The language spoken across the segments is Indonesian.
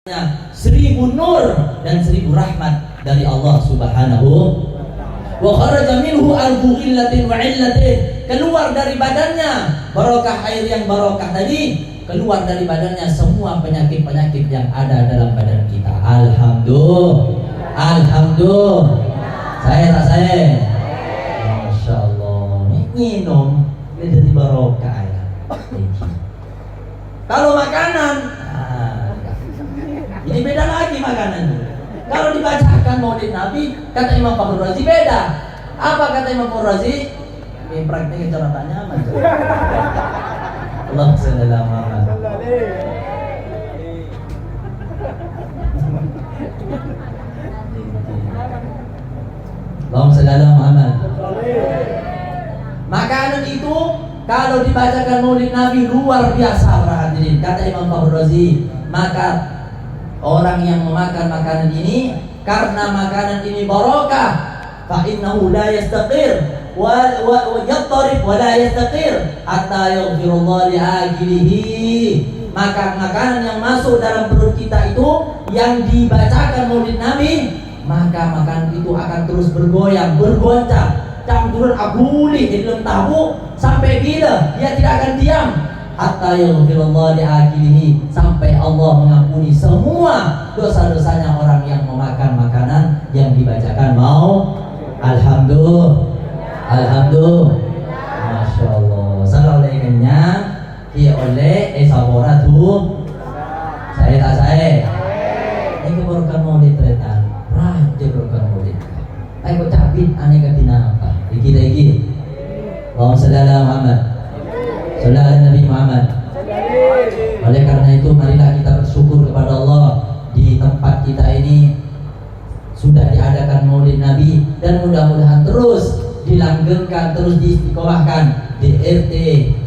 1000 nur dan 1000 rahmat dari Allah Subhanahu wa kharaja minhu alfu illatin wa illatin. Keluar dari badannya barokah air yang barokah tadi, keluar dari badannya semua penyakit-penyakit yang ada dalam badan kita. Alhamdulillah. Saya Masya Allah, minum ini jadi barokah ya. Kalau makanan ini beda lagi makanan. Kalau dibacakan maulid Nabi, kata Imam Fakhrul Razi beda. Apa kata Imam Fakhrul Razi? Ini prakteknya cara tanya aman. Allahumma shalli ala Muhammad. Allahumma shalli ala Muhammad. Makanan itu kalau dibacakan maulid Nabi luar biasa para hadirin. Kata Imam Fakhrul Razi, maka orang yang memakan makanan ini karena makanan ini barokah, fa innahu la yastaqir wa yattarif wa la yastaqir hatta yaghfirullah li ajlihi. Maka makanan yang masuk dalam perut kita itu yang dibacakan maulid Nabi, maka makanan itu akan terus bergoyang, bergoncang, campuran abuli di dalam tahu sampai bila dia tidak akan diam. Hatta yaghfirullah li akilihi, sampai Allah mengampuni semua dosa-dosanya orang yang memakan makanan yang dibacakan mau. Alhamdulillah. Masya Allah. Salamualaikumnya dia oleh sabora tuh saya ini keberkahan maulid tretan raja keberkahan maulid ayo cabit aneh katina apa iki Allahumma shalli ala Muhammad. Saudara Nabi Muhammad. Oleh karena itu marilah kita bersyukur kepada Allah di tempat kita ini sudah diadakan maulid Nabi, dan mudah-mudahan terus dilanggengkan, terus diistiqomahkan di RT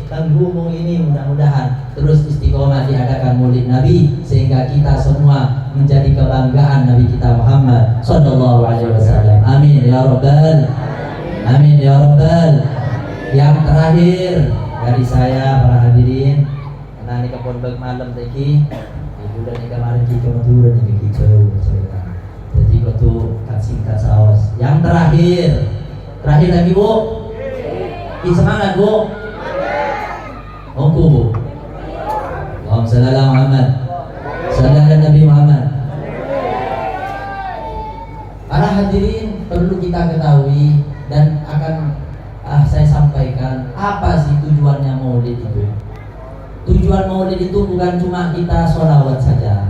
Tanggumung ini, mudah-mudahan terus istiqomah diadakan maulid Nabi sehingga kita semua menjadi kebanggaan Nabi kita Muhammad sallallahu alaihi wasallam. Amin ya rabbal amin ya rabbal. Yang terakhir dari saya para hadirin, karena ini kebun malam tadi, ibu dan kemarin kita turun ini kita cerita. Jadi waktu singkat saus. Yang terakhir lagi bu, semangat bu, oke bu. Allahumma shalli ala Muhammad, saudara Nabi Muhammad. Para hadirin perlu kita ketahui dan akan saya sampaikan apa sih tujuannya maulid itu. Tujuan maulid itu bukan cuma kita sholawat saja.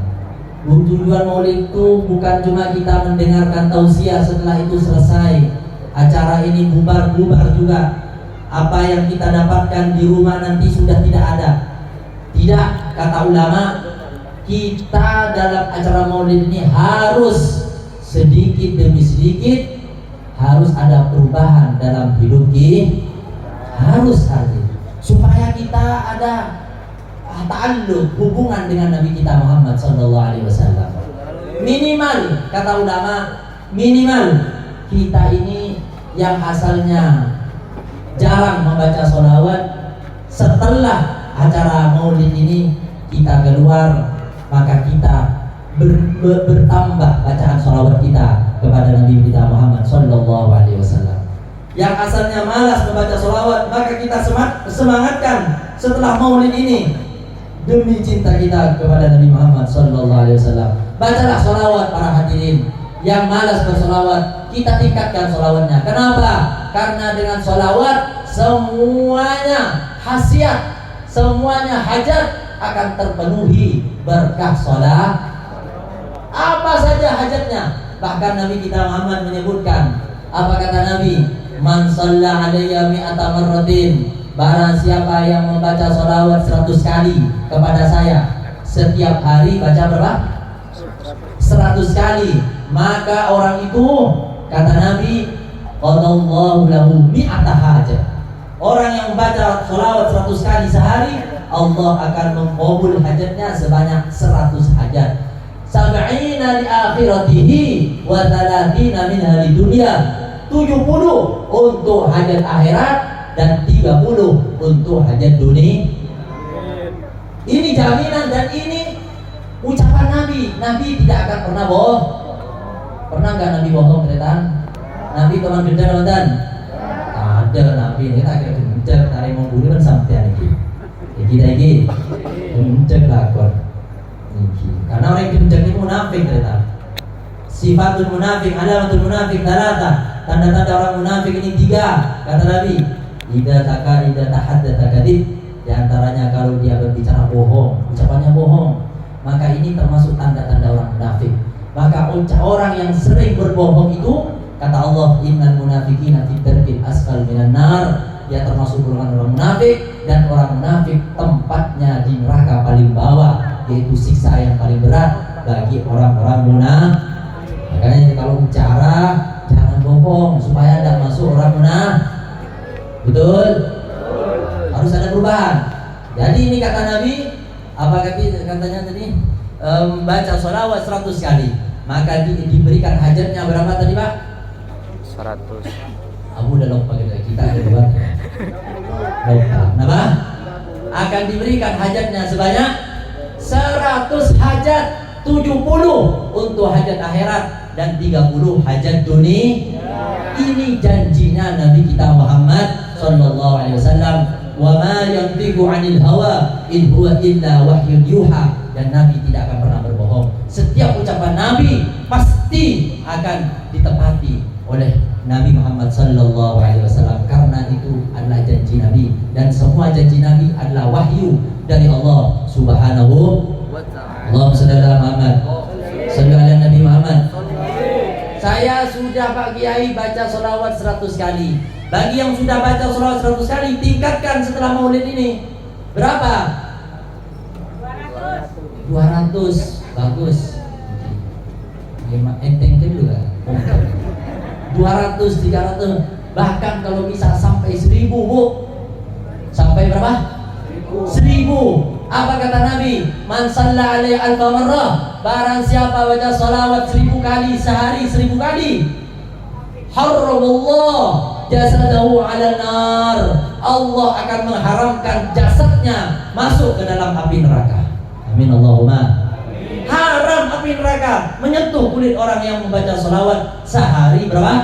Tujuan maulid itu bukan cuma kita mendengarkan tausiah setelah itu selesai acara ini bubar juga. Apa yang kita dapatkan di rumah nanti sudah tidak ada. Tidak, kata ulama, kita dalam acara maulid ini harus sedikit demi sedikit harus ada perubahan dalam hidup kita, harus ada, supaya kita ada ta'alluq, hubungan dengan Nabi kita Muhammad sallallahu alaihi wasallam. Minimal, kata ulama, minimal kita ini yang asalnya jarang membaca sholawat, setelah acara maulid ini kita keluar, maka kita bertambah bacaan sholawat kita kepada Nabi kita Muhammad sallallahu alaihi wasallam. Yang asalnya malas membaca sholawat, maka kita semangatkan setelah maulid ini demi cinta kita kepada Nabi Muhammad sallallahu alaihi wasallam. Bacalah sholawat para hadirin. Yang malas bersolawat, kita tingkatkan sholawatnya. Kenapa? Karena dengan sholawat semuanya khasiat, semuanya hajat akan terpenuhi berkah sholat. Apa saja hajatnya. Bahkan Nabi kita Muhammad menyebutkan, apa kata Nabi? Man shalla alayya mi'ata marratin, barang siapa yang membaca sholawat 100 kali kepada saya, setiap hari baca berapa? 100 kali, maka orang itu, kata Nabi, qadallahu lahu mi'ata hajat. Orang yang membaca sholawat 100 kali sehari, Allah akan mengkabul hajatnya sebanyak 100 hajat. Sab'ina li akhiratihi wa thalathina min hari dunia. 70 untuk hajat akhirat dan 30 untuk hajat dunia. Ini jaminan dan ini ucapan Nabi Nabi tidak akan pernah bohong. Pernah nggak Nabi bohong keretaan? Nabi teman gencar nonton? Ada Nabi ini tak kira gencar tarik mau bunuh kan sampai lagi gencar lakon. Karena orang yang gencar itu munafik keretaan. Sifatul munafik, alamatul munafik, talata. Tanda-tanda orang munafik ini 3 kata Nabi. Idza tahaddatsa kadzib. Di antaranya kalau dia berbicara bohong, ucapannya bohong, maka ini termasuk tanda-tanda orang munafik. Maka orang yang sering berbohong itu, kata Allah, innal munafiqina fi darkil asfal minan nar, dia termasuk golongan orang munafik, dan orang munafik tempatnya di neraka paling bawah, yaitu siksa yang paling berat bagi orang-orang munafik. Makanya kalau bicara jangan bohong supaya tidak masuk orang munafik. Betul? Harus ada perubahan. Jadi ini kata Nabi, apa katanya tadi? Baca sholawat 100 kali, maka diberikan hajatnya berapa tadi Pak? 100. Aku udah lupa kita lupa. Kenapa? Akan diberikan hajatnya sebanyak 100 hajat, 70 untuk hajat akhirat dan 30 hajat dunia. Ini janjinya Nabi kita Muhammad sallallahu alaihi wasallam. Wa ma yantiqu 'anil hawa in huwa illa wahyun yuha. Dan Nabi tidak akan pernah berbohong. Setiap ucapan Nabi pasti akan ditepati oleh Nabi Muhammad sallallahu alaihi wasallam, karena itu adalah janji Nabi, dan semua janji Nabi adalah wahyu dari Allah Subhanahu wa ta'ala. Allahumma shalli ala Muhammad, shalli ala Nabi Muhammad. Saya sudah Pak Kiai baca sholawat 100 kali. Bagi yang sudah baca sholawat 100 kali, tingkatkan setelah maulid ini. Berapa? 200. Bagus. Enteng dulu kan? 200, 300, bahkan kalau bisa sampai 1000 Bu. Sampai berapa? 1000. Apa kata Nabi? Man shalla alaihi alfa marrah, barang siapa baca salawat 1000 kali sehari, 1000 kali, harramallah jasadahu 'alan nar. Allah akan mengharamkan jasadnya masuk ke dalam api neraka. Amin Allahumma. Haram api neraka menyentuh kulit orang yang membaca salawat sehari berapa?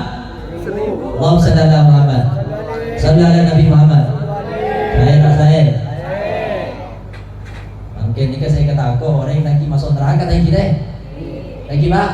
1000. Allahumma shalli ala Muhammad, shalli ala Nabi Muhammad. Saya mungkin ini saya kata aku orang yang lagi masuk neraka tadi kita lagi Pak,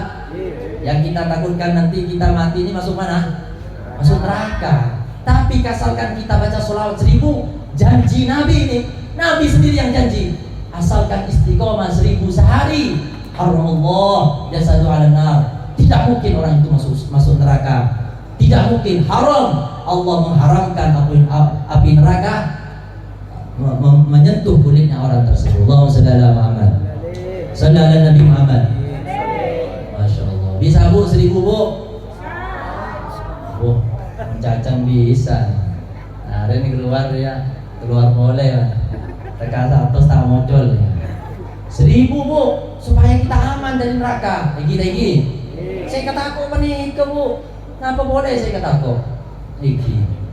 yang kita takutkan nanti kita mati ini masuk mana? Masuk neraka. Tapi asalkan kita baca sholawat 1000, janji Nabi ini, Nabi sendiri yang janji, asalkan istiqomah 1000 sehari, haramullah jasadu 'alan nar. Tidak mungkin orang itu masuk neraka. Tidak mungkin, haram. Allah mengharamkan api neraka menyentuh kulitnya orang tersebut. Allahumma shalli ala Muhammad, shalli ala Nabi Muhammad. Masya Allah. Bisa Bu 1000 Bu? Oh, mencacang bisa. Nah, hari ini keluar ya, keluar boleh. Tekan 100 tak muncul. 1000 Bu, supaya kita aman dari neraka. Lagi. Saya kata aku menikah Bu. Kenapa boleh saya kata aku?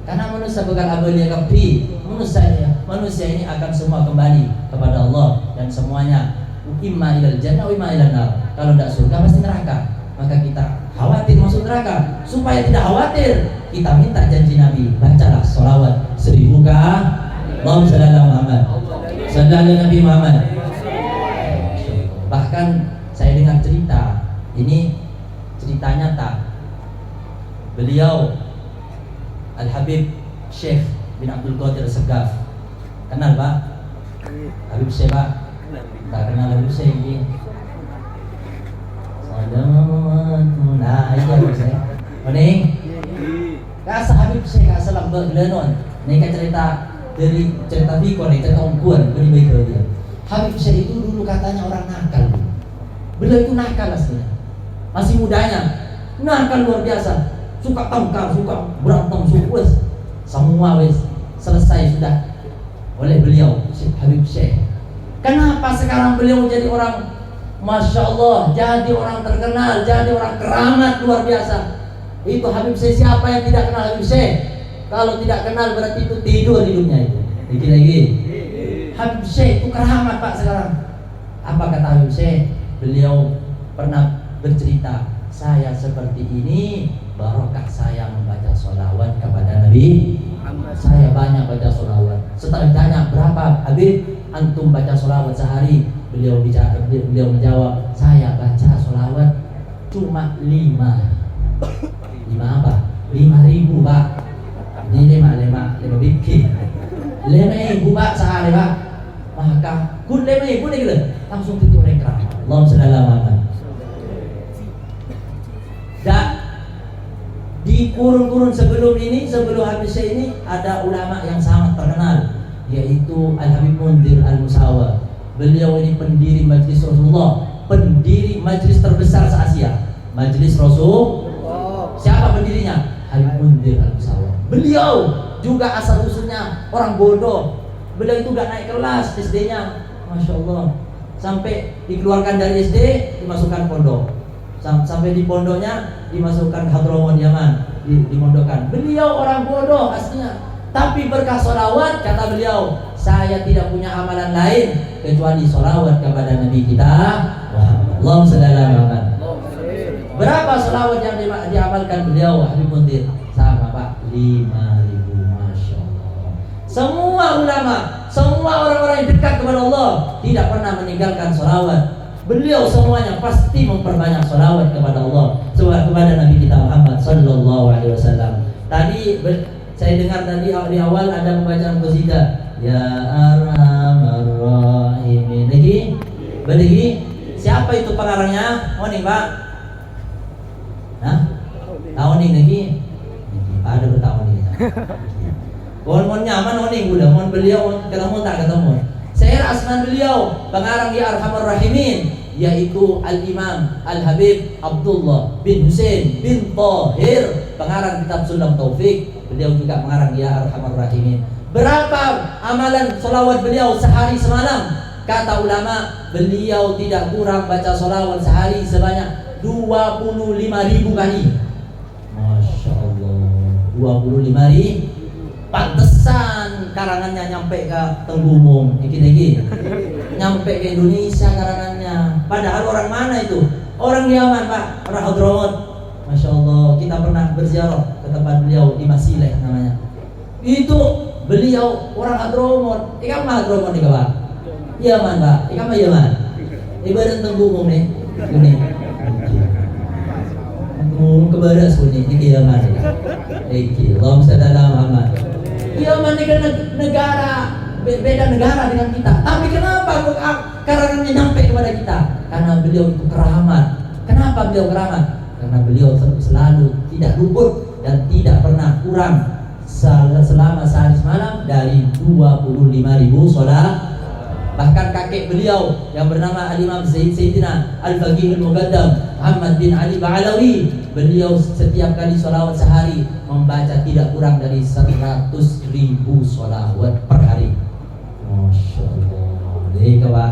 Karena manusia bakal abalia kabri. Manusia ini akan semua kembali kepada Allah, dan semuanya imma ilal jannah wa imma ilal nar. Kalau tidak surga pasti neraka. Maka kita khawatir masuk neraka. Supaya tidak khawatir, kita minta janji Nabi. Bacalah sholawat 1000 kali. Allahumma shalli ala Muhammad, shalli ala Nabi Muhammad. Bahkan saya dengar cerita, ini cerita nyata. Beliau Al-Habib Syekh bin Abdul Qadir Segaf. Kenal Pak? Habib Syekh Pak? Tak kenal Habib Syekh ini. Nah, itu Habib Syekh. Mending? Kasa Habib Syekh asal berlenon. Ini kan cerita dari cerita Biko nih, cerita ungkuan beri baik dia. Habib Syekh itu dulu katanya orang nakal. Beliau itu nakal aslinya. Masih mudanya, nakal luar biasa. Suka tangkar, suka berantem, suka wes. Semua wes selesai sudah oleh beliau Habib Syekh. Kenapa sekarang beliau jadi orang Masya Allah, jadi orang terkenal, jadi orang keramat luar biasa? Itu Habib Syekh. Siapa yang tidak kenal Habib Syekh? Kalau tidak kenal berarti itu tidur hidupnya itu. Lagi. Habib Syekh itu keramat Pak sekarang. Apa kata Habib Syekh? beliau pernah bercerita, saya seperti ini barokah saya membaca sholawat kepada Nabi. Saya banyak baca sholawat. Setelah ditanya berapa Habib antum baca sholawat sehari, beliau menjawab, saya baca sholawat cuma 5 apa? 5.000 Pak. Ini 5 bikin 5.000 Pak sehari Pak. Maka kun 5.000 nih gitu. Langsung titik mereka. Allahumma shalli ala Muhammad. Dan di kurun-kurun sebelum habis ini ada ulama yang sangat terkenal, yaitu Al-Habib Mundir Al-Musawa. Beliau ini pendiri Majelis Rasulullah, pendiri majelis terbesar se-Asia, Majelis Rasul. Siapa pendirinya? Habib Mundir Al-Musawa. Beliau juga asal usulnya orang bodoh. Beliau itu gak naik kelas SD-nya, Masya Allah. Sampai dikeluarkan dari SD, dimasukkan pondok. Sampai di pondoknya dimasukkan Hadramut Yaman, dimondokkan. Beliau orang bodoh aslinya, tapi berkah sholawat, kata beliau, saya tidak punya amalan lain kecuali sholawat kepada Nabi kita Muhammad. Allahumma shalli ala Muhammad. Berapa sholawat yang diamalkan beliau Habib Mundir? Sama Pak, 5.000. Masya Allah. Semua ulama, semua orang-orang yang dekat kepada Allah tidak pernah meninggalkan sholawat. Beliau semuanya pasti memperbanyak sholawat kepada Allah, kepada Nabi kita Muhammad Sallallahu Alaihi Wasallam. Tadi saya dengar tadi di awal ada pembacaan qasidah, Ya Arhamar Rahimin. Lagi, siapa itu pengarangnya? Oning Pak? Hah? Oning lagi? Ada bertahun ini. Mohon nyaman Oning udah, mohon beliau ketemu tak ketemu. Saya asman beliau, pengarang Ya Arhamar Rahimin, yaitu Al-Imam Al-Habib Abdullah bin Husain bin Tahir, pengarang kitab Sulam Taufik. Beliau juga pengarang Ya Arhamar Rahimin. Berapa amalan sholawat beliau sehari semalam? Kata ulama, beliau tidak kurang baca sholawat sehari sebanyak 25.000 kali. Masya Allah, 25.000. Pantesan karangannya nyampe ke Tenggumung, dikit-dikit nyampe ke Indonesia karangannya. Padahal orang mana itu? Orang Yaman Pak, orang Hadramut. Masya Allah, kita pernah berziarah ke tempat beliau di Masileh namanya. Itu beliau orang Hadramut. Ikan mah Hadramut nih Pak? Yaman Pak, ikan mah Yaman. Ibarat Tenggumung nih, ini. Kebaras bunyi di Yaman. Allahumma shalli ala Muhammad. Yaman ini negara, beda negara dengan kita. Tapi kenapa karangannya nyampe kepada kita? Karena beliau itu keramat. Kenapa beliau keramat? Karena beliau selalu tidak luput dan tidak pernah kurang selama sehari semalam dari 25.000 sholat. Bahkan kakek beliau yang bernama Al-Imam Sayyidina Al-Faqih Al-Muqaddam Muhammad bin Ali Ba'alawi, beliau setiap kali sholawat sehari membaca tidak kurang dari 100.000 sholawat per hari. Masya Allah. Nikah Pak,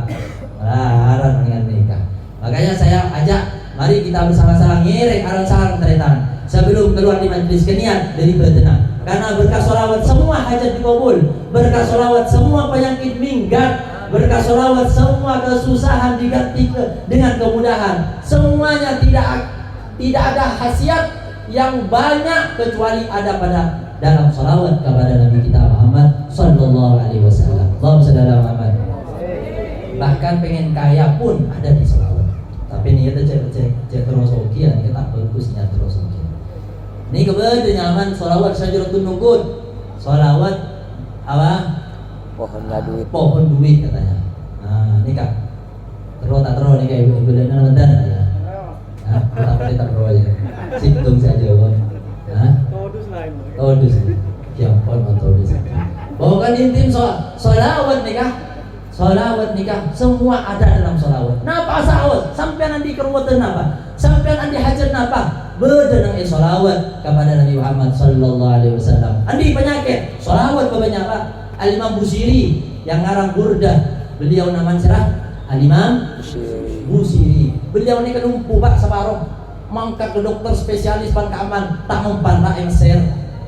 larang dengan nikah. Makanya saya ajak, mari kita bersama-sama ngiring aran sarang teretan sebelum keluar di majlis kenian dari Badena. Karena berkah sholawat semua hajat dikabul, berkah sholawat semua penyakit minggat, berkah sholawat semua kesusahan diganti dengan kemudahan. Semuanya tidak ada khasiat yang banyak kecuali ada pada dalam sholawat kepada Nabi kita Muhammad Sallallahu Alaihi Wasallam. Allahumma shalli ala Muhammad. Bahkan pengen kaya pun ada di sholawat. Tapi ini kita cek terus oke, kita bagusnya terus oke. Ini kebetulan nyaman sholawat Syajaratul Nuqud. Sholawat apa? Pohon duit katanya. Nah, ini Kak. Terus tak terus nih kayak ibu dan anak ya. Nah, tak terus aja. Situng saja, Bang. Nah. Todus. Siapa mau todus? Bukan intim sholawat nikah. Sholawat nikah semua ada dalam sholawat. Napa sahut? Sampean andi keruwetan apa? Sampean andi hajat napa? Berdenang sholawat kepada Nabi Muhammad Sallallahu Alaihi Wasallam. Andi penyakit, sholawat kebanyakan apa? Al-Imam Busiri yang ngarang Burdah, beliau namanya siapa? Al-Imam Busiri. Beliau ini kelumpuh Pak separuh, mangkat ke dokter spesialis pangkaman, tak mempan Pak MSR.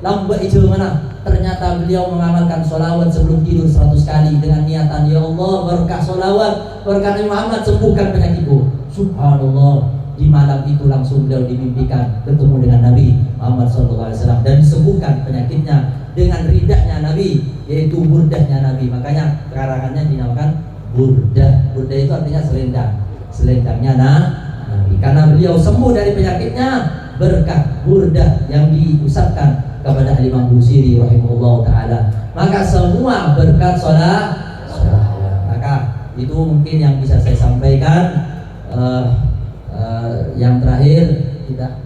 Lambat itu mana? Ternyata beliau mengamalkan sholawat sebelum tidur 100 kali dengan niatan, ya Allah berkah sholawat, berkah Nabi Muhammad sembuhkan penyakitku. Subhanallah, di malam itu langsung beliau dimimpikan bertemu dengan Nabi Muhammad SAW dan disembuhkan penyakitnya dengan ridahnya Nabi, yaitu burdahnya Nabi. Makanya karangannya dinamakan burdah. Burdah itu artinya selendangnya Nabi. Karena beliau sembuh dari penyakitnya berkat burdah yang diusapkan kepada Imam Busiri rahimahullah taala. Maka semua berkat sholat. Maka itu mungkin yang bisa saya sampaikan. Yang terakhir kita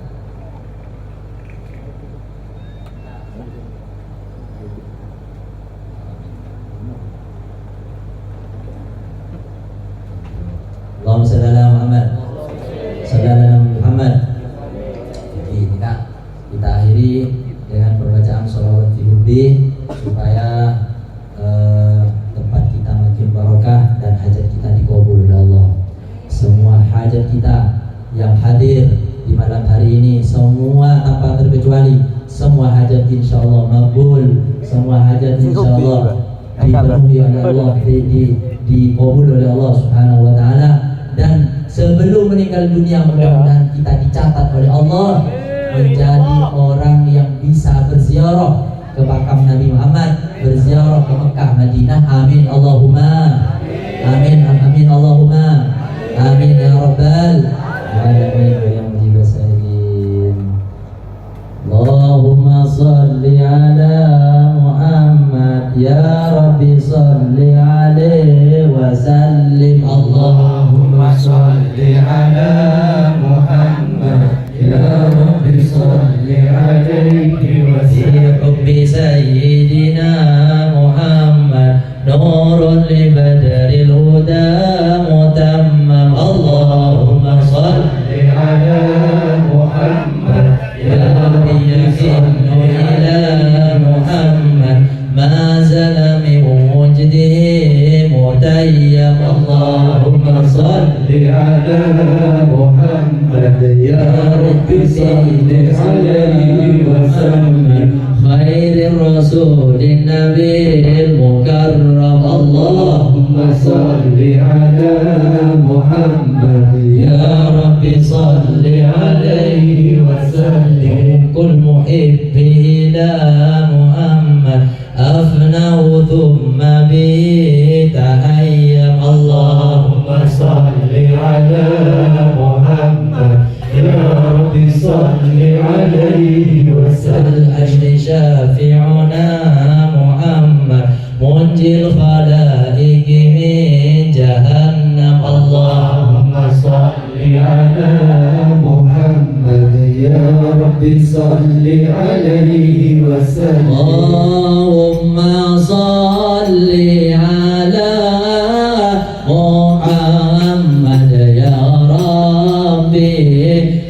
Allahumma shalli ala Muhammad Muhammad. Jadi kita akhiri dengan perbacaan sholawat fi hubbi supaya tempat kita makin barokah dan hajat kita dikabul oleh Allah. Semua hajat kita yang hadir di malam hari ini, semua tanpa terkecuali, semua hajat insyaallah makbul, semua hajat insyaallah dipenuhi oleh Allah, dikabul oleh Allah Subhanahu wa taala. Dan sebelum meninggal dunia mudah-mudahan kita dicatat oleh Allah menjadi orang yang bisa berziarah ke makam Nabi Muhammad, berziarah ke Mekah, Madinah. Amin Allahumma amin, amin Allahumma amin ya rabbal alamin ya mujib sayyidin. Allahumma salli ala Muhammad ya rabbi salli alaihi wa sallim. Allahumma salli ala Muhammad ya rabbi salli alaihi wa sallim. Bi sayyidina Muhammad nurun li badril huda mutammam. Allahumma salli ala Muhammad ya rabbi yasinnu ila Muhammad ma zala min wujdihi mutayyam. Allahumma salli ala Muhammad ya rabbi salli alaihi wa sallim. Khairir rasulin nabiyil mukarram. Allahumma salli ala Muhammad ya rabbi salli alaihi wa sallim. Kul muhibbi ila Muhammad afnahu thumma bi tahayyam. Allahumma salli ala Muhammad ya rabbi salli alaihi wa sallim. Ajli syafi'una Muhammad munjil khalaiqi min jahannam. Allahumma salli ala Muhammad ya rabbi salli alaihi wa sallim. Allahumma salli ala Muhammad ya rabbi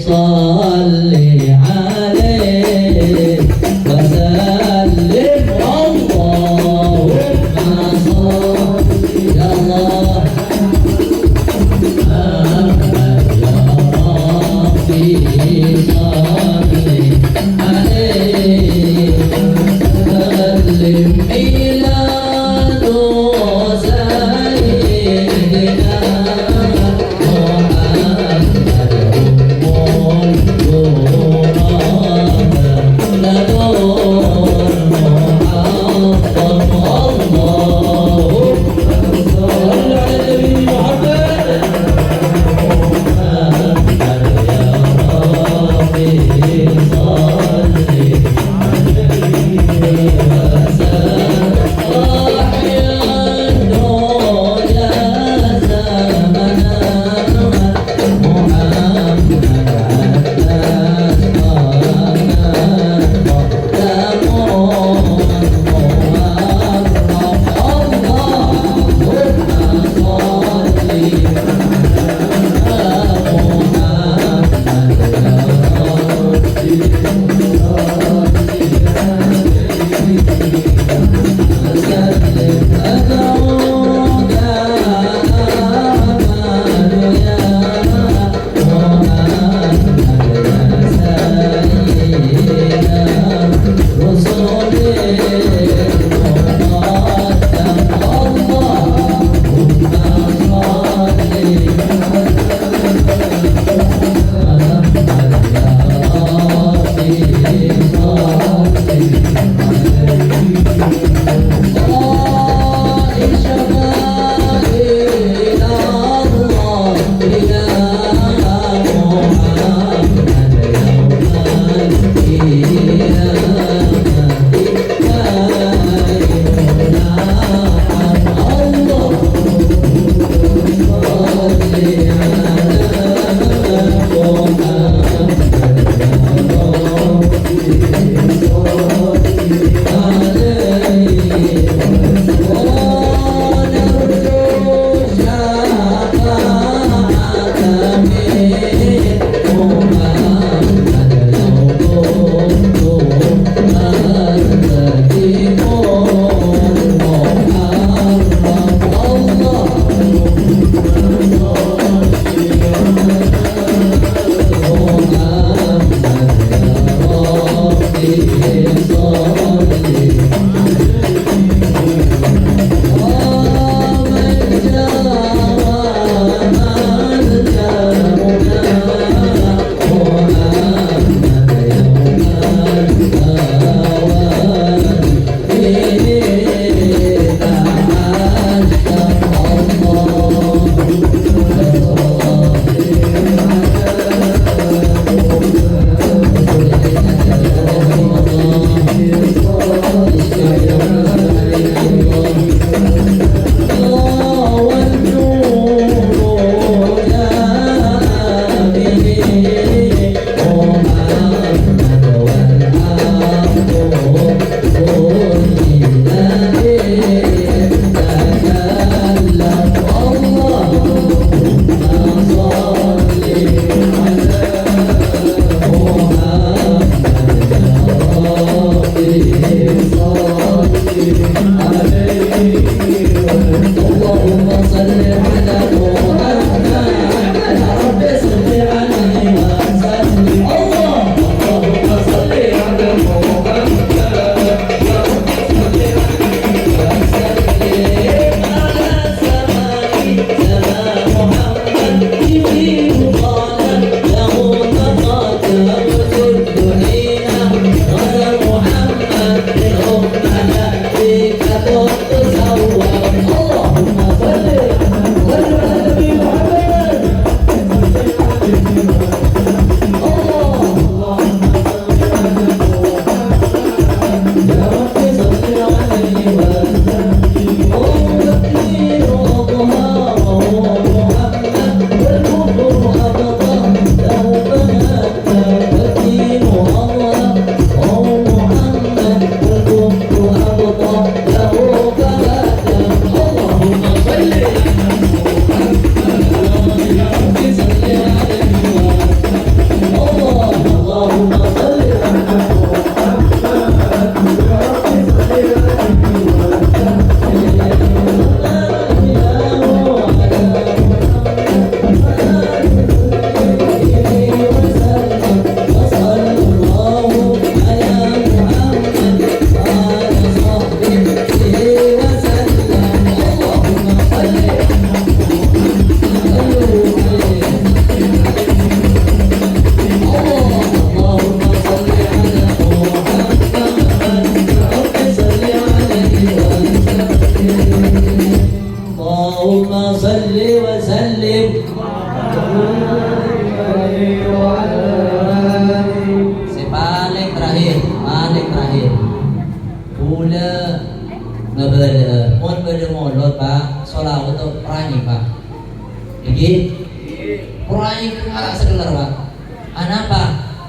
salli alaihi wa sallim. Allahumma salli ya Allah Muhammad ya rabbi salli alaihi wa sallim.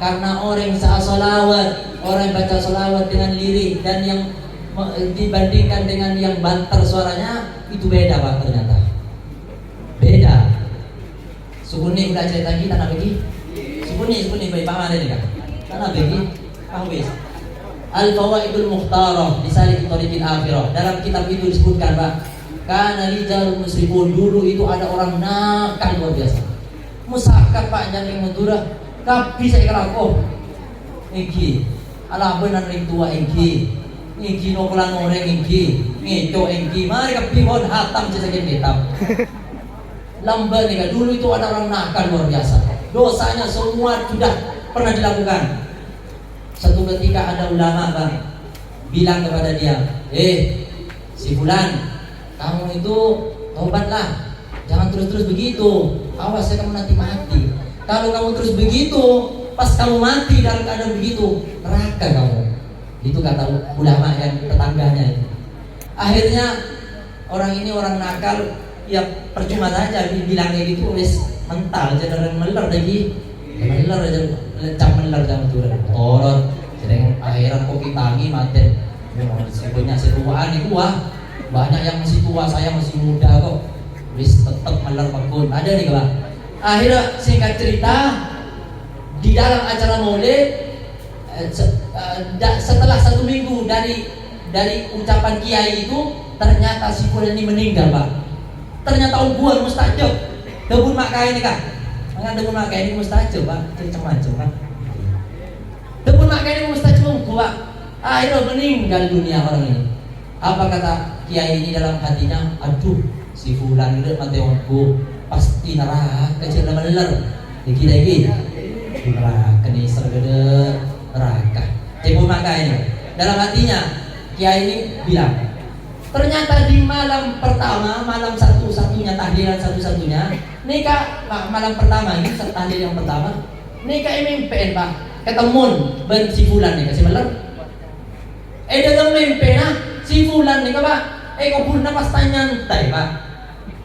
Karena orang yang salawat, orang yang baca salawat dengan lirik dan yang dibandingkan dengan yang banter suaranya itu beda Pak, ternyata beda. Sukuni udah cerita kita nak bagi sukuni baik paman ini kan karena bagi habis Al-Fawaidul Mukhtarah di Salik Thariqil Akhirah. Dalam kitab itu disebutkan Pak, karena rijal muslimun, dulu itu ada orang nakal luar biasa. Musakap Pak jangan Madura tapi saya kelaku iki ala benar ring tua iki nokulan orang iki ngeco iki mari kapihon hatam saja kitab lamban nih dulu itu ada orang nakal luar biasa, dosanya semua sudah pernah dilakukan. Satu ketika ada ulama Bang bilang kepada dia, si fulan, kamu itu taubatlah, jangan terus begitu, awas ya kamu nanti mati. Kalau kamu terus begitu, pas kamu mati dalam keadaan begitu, neraka kamu. Itu kata ulama yang tetangganya itu. Akhirnya orang ini orang nakal, ya percuma saja bilangnya gitu, wis mental, jangan meler lagi, meler aja, lecap meler jangan turun. Torot, sedang akhirat kopi tangi mati. Sebenarnya setuaan itu banyak yang masih tua, saya masih muda kok. Wis tetap meler pekun, ada nih Pak. Akhirnya singkat cerita di dalam acara maulid setelah 1 minggu dari ucapan kiai itu ternyata si fulan ini meninggal Pak. Ternyata ubuan mustajab debun makai ini Kak. Maka debun makai ini mustajab Pak, macam-macam Pak. Debun makai ini mustajab Pak. Akhirnya meninggal dunia orang ini. Apa kata kiai ini dalam hatinya? Aduh, si fulan ini mati aku pasti neraka kecil meler dikit neraka nih sergede neraka cebol maka ini dalam hatinya kiai ini bilang ternyata di malam pertama, malam satu-satunya tahlilan satu-satunya nikah malam pertama ini tahlil yang pertama nikah mimpi Pak ketemu ben si fulan nih kasih meler dalam mimpi si fulan nih Pak kau pun pas nyantai Pak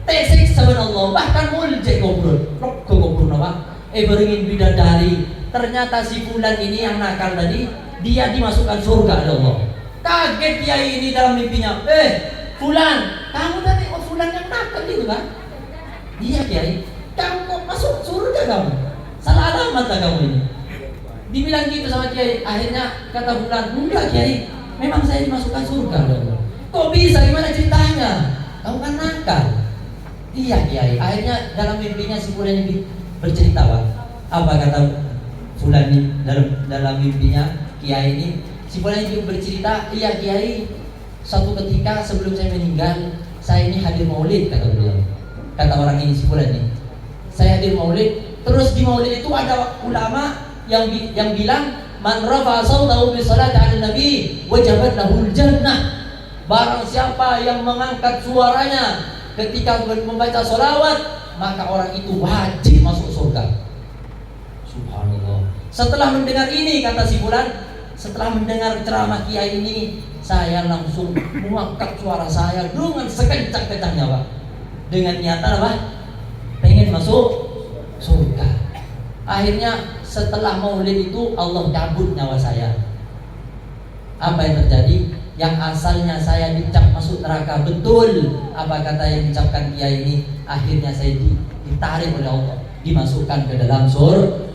tesik subhanallah bahkan muljek gobrol rok gobrol apa beringin bidadari. Ternyata si fulan ini yang nakal tadi dia dimasukkan surga oleh Allah. Kaget kiai ini dalam mimpinya, fulan kamu tadi fulan yang nakal itu kan? Iya kiai, kamu kok masuk surga kamu? Salah alamat tak kamu ini? Dibilang gitu sama kiai. Akhirnya kata fulan, enggak kiai, memang saya dimasukkan surga oleh Allah. Kok bisa? Gimana ceritanya? Kamu kan nakal. Iya kiai. Akhirnya dalam mimpinya si fulan ini bercerita Pak. Apa kata fulan ini dalam mimpinya kiai ini? Si fulan ini bercerita, iya kiai. Suatu ketika sebelum saya meninggal, saya ini hadir maulid kata beliau. Kata orang ini si fulan ini, saya hadir maulid. Terus di maulid itu ada ulama yang bilang, man rafa'a sautahu bi salati 'ala nabi wajabat lahul jannah. Barang siapa yang mengangkat suaranya ketika membaca sholawat, maka orang itu wajib masuk surga. Setelah mendengar ini, kata si Fulan, setelah mendengar ceramah kiai ini, saya langsung mengangkat suara saya dengan sekencang-kencangnya, Pak. Dengan niatan apa? Pengen masuk surga. Akhirnya setelah maulid itu Allah cabut nyawa saya. Apa yang terjadi? Yang asalnya saya dicap masuk neraka, betul apa kata yang dicapkan kiai ini. Akhirnya saya ditarik oleh Allah, dimasukkan ke dalam surga.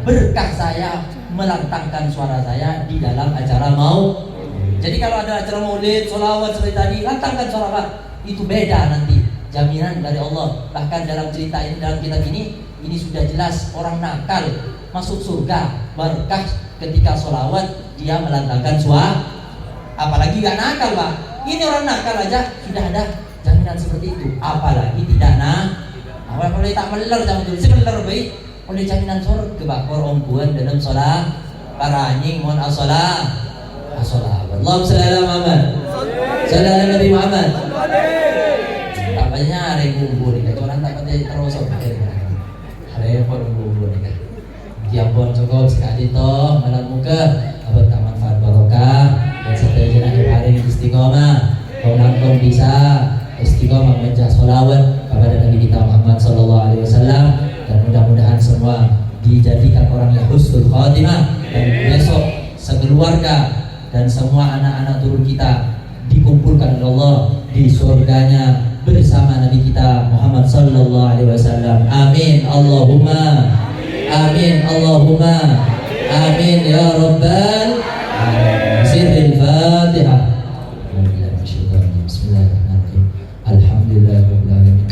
Berkah saya melantangkan suara saya di dalam acara mau. Jadi kalau ada acara maulid, sholawat seperti tadi, lantangkan suara Pak. Itu beda nanti, jaminan dari Allah. Bahkan dalam cerita ini, dalam kitab ini sudah jelas orang nakal masuk surga berkah ketika sholawat dia melantangkan suara. Apalagi gak nakal, Pak. Ini orang nakal aja sudah ada jaminan seperti itu. Apalagi tidak kalau tak meler jangan dulu. Sebenar baik. Oleh jaminan surga, Pak. Korombuan dalam sholat para anjing mohon as-sholat. Allahumma shalli ala Muhammad. Shalli ala Nabi Muhammad. Apanya ada yang bumbu nih. Orang tak pakai terus ada yang bumbu nih. Kiampun cukup sekali toh malam muka abad tak manfaat barokah dan setelah jenazah hari istiqomah kau nangkong bisa istiqomah membaca sholawat kepada Nabi kita Muhammad sallallahu alaihi wasallam, dan mudah-mudahan semua dijadikan orang yang husnul khatimah, dan besok sekeluarga dan semua anak-anak turun kita dikumpulkan oleh Allah di surganya bersama Nabi kita Muhammad sallallahu alaihi wasallam. Amin Allahumma amin Allahumma amin ya rabbal alamin. Sirril Fatihah. Bismillahirrahmanirrahim. Alhamdulillahirabbil alamin.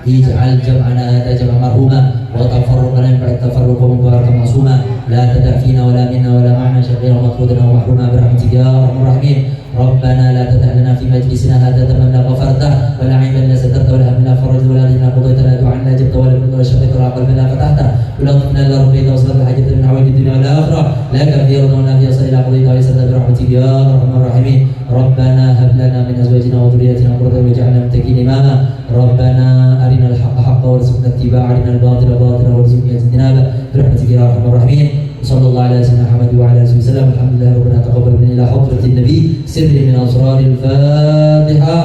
اجعل جمعنا هذا جمع مرحوما وتفرقنا من بعد تفرق مباركا معصوما لا تدع فينا ولا منا ولا معنا شقيا مطرودا ومحروما برحمتك يا ارحم الراحمين. ربنا لا تدع لنا في مجلسنا هذا ذنبا لا غفرته ولا عيبا لا سترته ولا هما لا فرجته ولا دينا قضيت لا دعاء لا جبت ولا كنت ولا شقيت ولا قلبا لا فتحته ولا طفنا لا ربيت وصلت الحاجة من عوائد الدنيا والاخره لك في رضا ولا في صلى لا قضيت ويسرت برحمتك يا ارحم الراحمين. ربنا هب لنا من ازواجنا وذرياتنا قرة اعين واجعلنا متقين اماما. ربنا أرنا الحق حقا وارزقنا اتباعه أرنا الباطل باطلا وارزقنا اجتنابه برحمتك يا أرحم الراحمين. صلى الله على سيدنا محمد وعلى آله وسلم. الحمد لله ربنا تقبل منا إلى حضرة النبي سر من أسرار الفاتحة.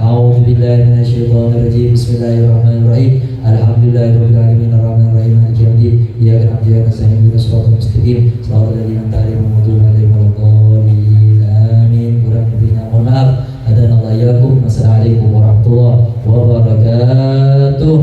أعوذ بالله من الشيطان الرجيم. بسم الله الرحمن الرحيم. الحمد لله رب العالمين الرحمن الرحيم مالك يوم الدين إياك نعبد وإياك نستعين اهدنا الصراط المستقيم صراط الذين أنعمت عليهم غير المغضوب عليهم ولا الضالين آمين. Kurang lebihnya mohon maaf. Hadanallahu iyyakum. Wassalamualaikum warahmatullahi wabarakatuh.